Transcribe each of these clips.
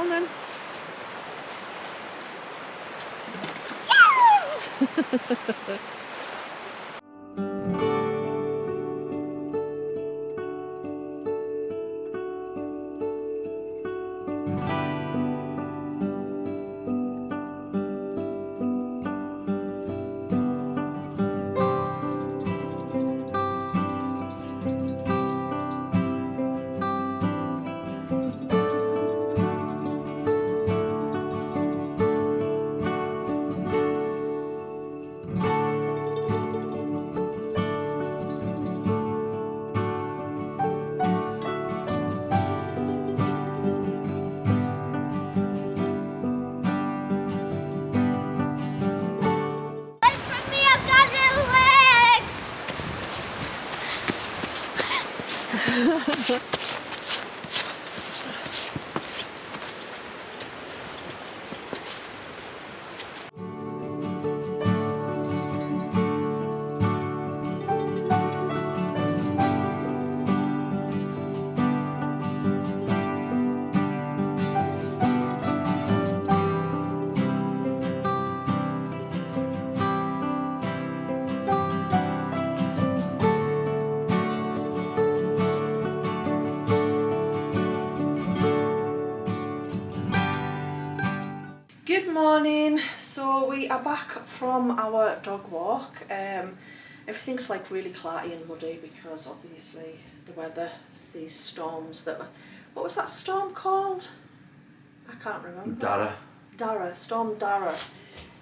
on then. Good morning. So we are back from our dog walk. Everything's like really cloudy and muddy because obviously the weather, these storms that were, what was that storm called? I can't remember. Storm Dara.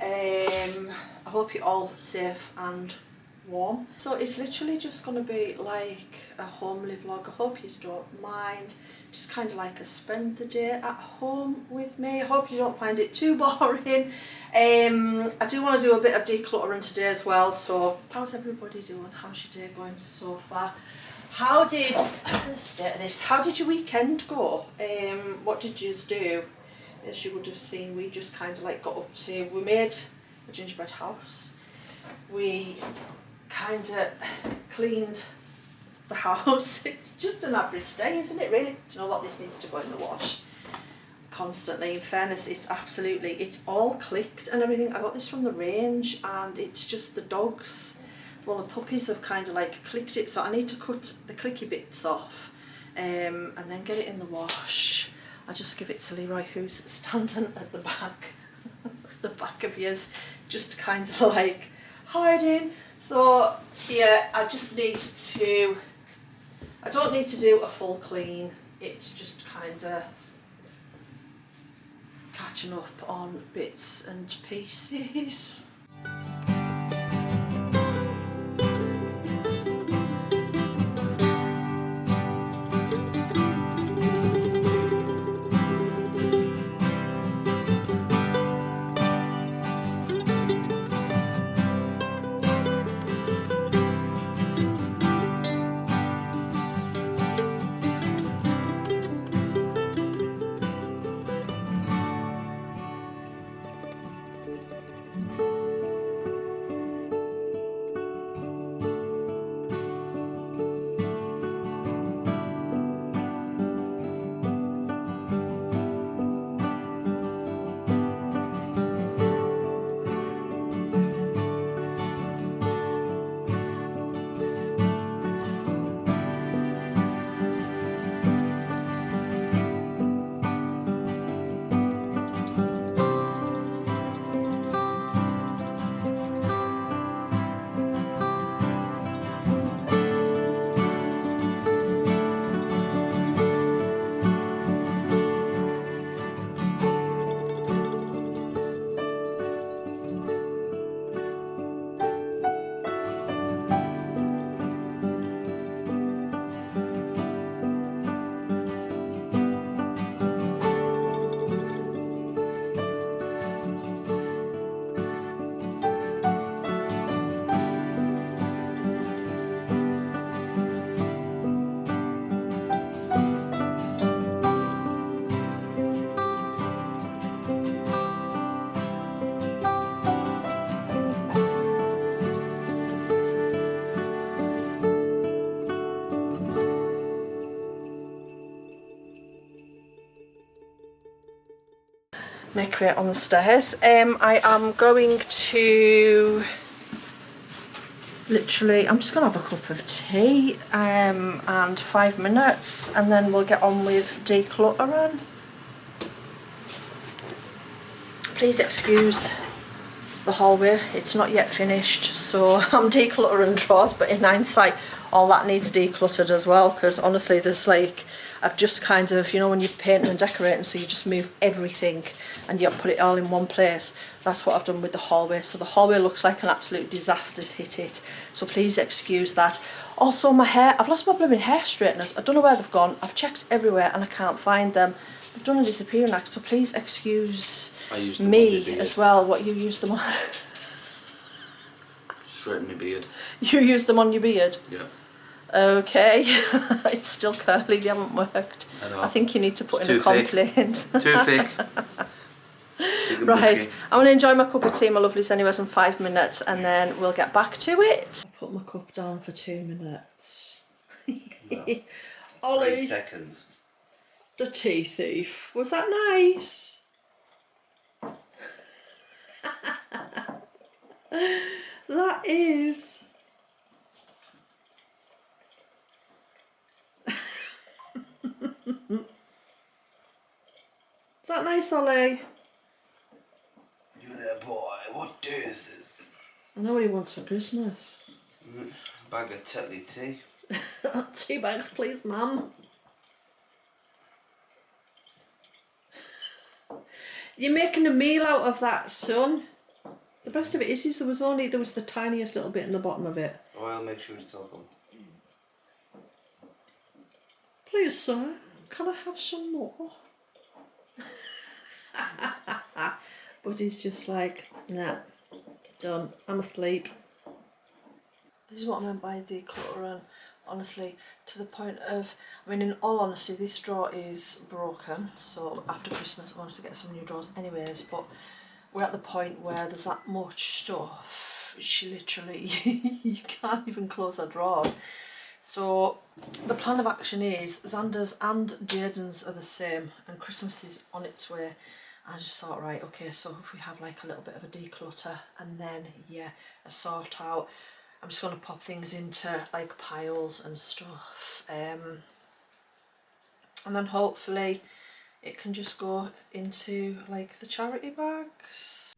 I hope you're all safe and warm. So it's literally just going to be like a homely vlog. I hope you don't mind. Just kind of like a spend the day at home with me. I hope you don't find it too boring. I do want to do a bit of decluttering today as well. So how's everybody doing? How's your day going so far? How did how did your weekend go? What did you do? As you would have seen, we just kind of like got up to, we made a gingerbread house. We kind of cleaned the house. It's just an average day, isn't it really? Do you know what, this needs to go in the wash constantly. In fairness, it's all clicked and everything. I got this from the range and it's just the dogs, well, the puppies have kind of like clicked it, so I need to cut the clicky bits off and then get it in the wash. I just give it to Leroy, who's standing at the back of yours, just kind of like hiding. So yeah, I don't need to do a full clean. It's just kind of catching up on bits and pieces. make way on the stairs. I am going to literally, I'm just gonna have a cup of tea and 5 minutes, and then we'll get on with decluttering. Please excuse the hallway, it's not yet finished, so I'm decluttering drawers, but in hindsight all that needs decluttered as well, because honestly there's like, I've just kind of, you know when you're painting and decorating, so you just move everything and you put it all in one place. That's what I've done with the hallway, so the hallway looks like an absolute disaster's hit it, so please excuse that. Also my hair, I've lost my blooming hair straighteners, I don't know where they've gone, I've checked everywhere and I can't find them. They've done a disappearing act, so please excuse me as well. What, you used them on? Straighten my beard. You used them on your beard? Yeah. Okay. It's still curly, they haven't worked. I know. I think you need to put It's in a too thick. complaint. Too thick. Right, I'm going to enjoy my cup of tea, my lovelies, anyways, in 5 minutes, and then we'll get back to it. I put my cup down for 2 minutes. No. Ollie, 3 seconds. the tea thief. Was that nice? That is. Is that nice, Ollie? You there, boy. What day is this? I know what he wants for Christmas. Bag of Tetley tea. 2 bags, please, ma'am. You're making a meal out of that, son. The best of it is there was the tiniest little bit in the bottom of it. Oh, I'll make sure it's all gone. Please, sir, can I have some more? But he's just like, nah, done. I'm asleep. This is what I meant by decluttering, honestly, to the point of, I mean, in all honesty, this drawer is broken, so after Christmas I wanted to get some new drawers anyways, but we're at the point where there's that much stuff, she literally, you can't even close her drawers. So the plan of action is, Xander's and Jaden's are the same, and Christmas is on its way. I just thought, right, okay, so if we have like a little bit of a declutter and then, yeah, a sort out, I'm just going to pop things into like piles and stuff, and then hopefully it can just go into like the charity bags.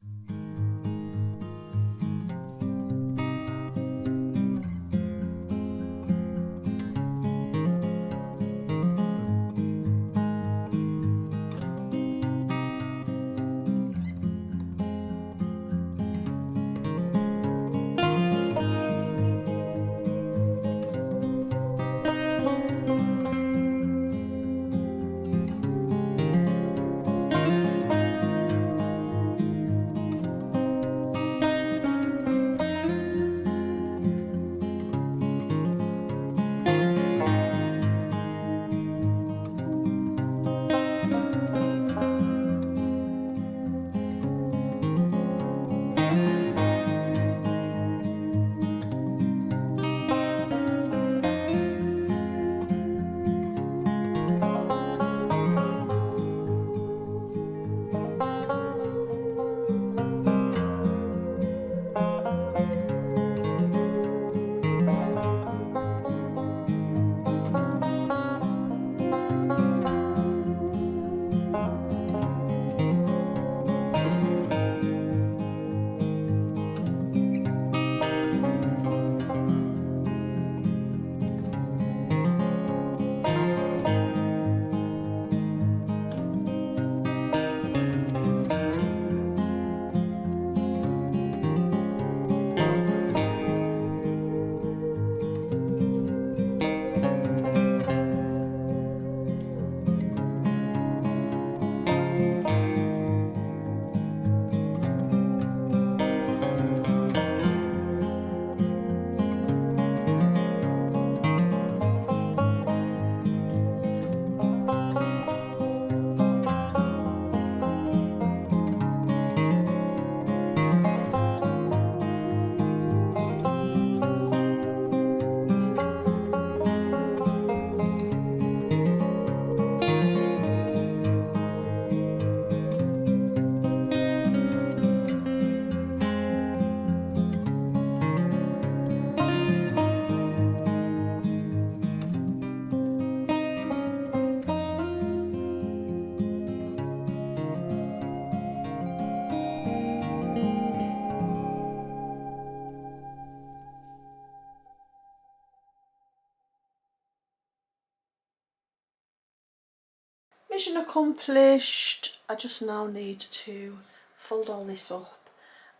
mission accomplished. I just now need to fold all this up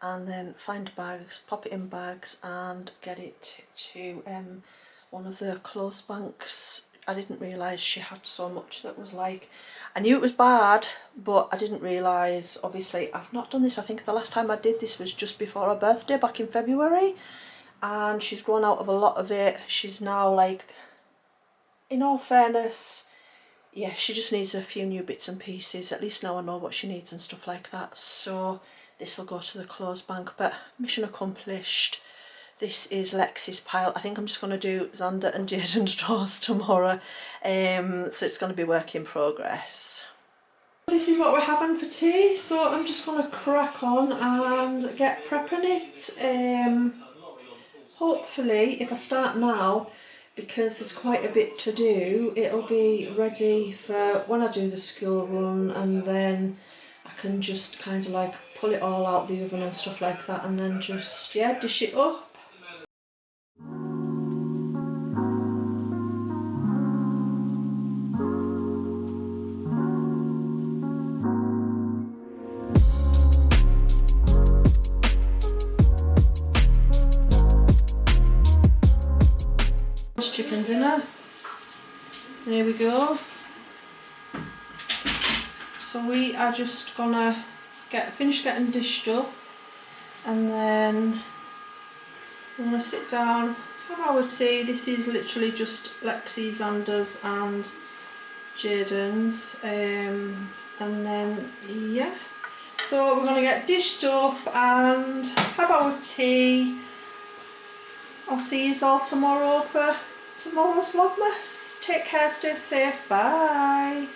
and then find bags, pop it in bags and get it to one of the clothes banks. I didn't realise she had so much that was like, I knew it was bad, but I didn't realise, obviously I've not done this, I think the last time I did this was just before her birthday back in February, and she's grown out of a lot of it. She's now like, in all fairness, yeah, she just needs a few new bits and pieces. At least now I know what she needs and stuff like that. So this will go to the clothes bank, but mission accomplished. This is Lexi's pile. I think I'm just going to do Xander and Jaden's drawers tomorrow. So it's going to be work in progress. This is what we're having for tea. So I'm just going to crack on and get prepping it. Hopefully, if I start now, because there's quite a bit to do, it'll be ready for when I do the school run, and then I can just kind of like pull it all out the oven and stuff like that, and then just, yeah, dish it up. Chicken dinner. There we go. So we are just gonna finish getting dished up, and then we're gonna sit down, have our tea. This is literally just Lexi's, Xander's and Jaden's, and then yeah. So we're gonna get dished up and have our tea. I'll see you all tomorrow for tomorrow's Vlogmas. Take care, stay safe, bye.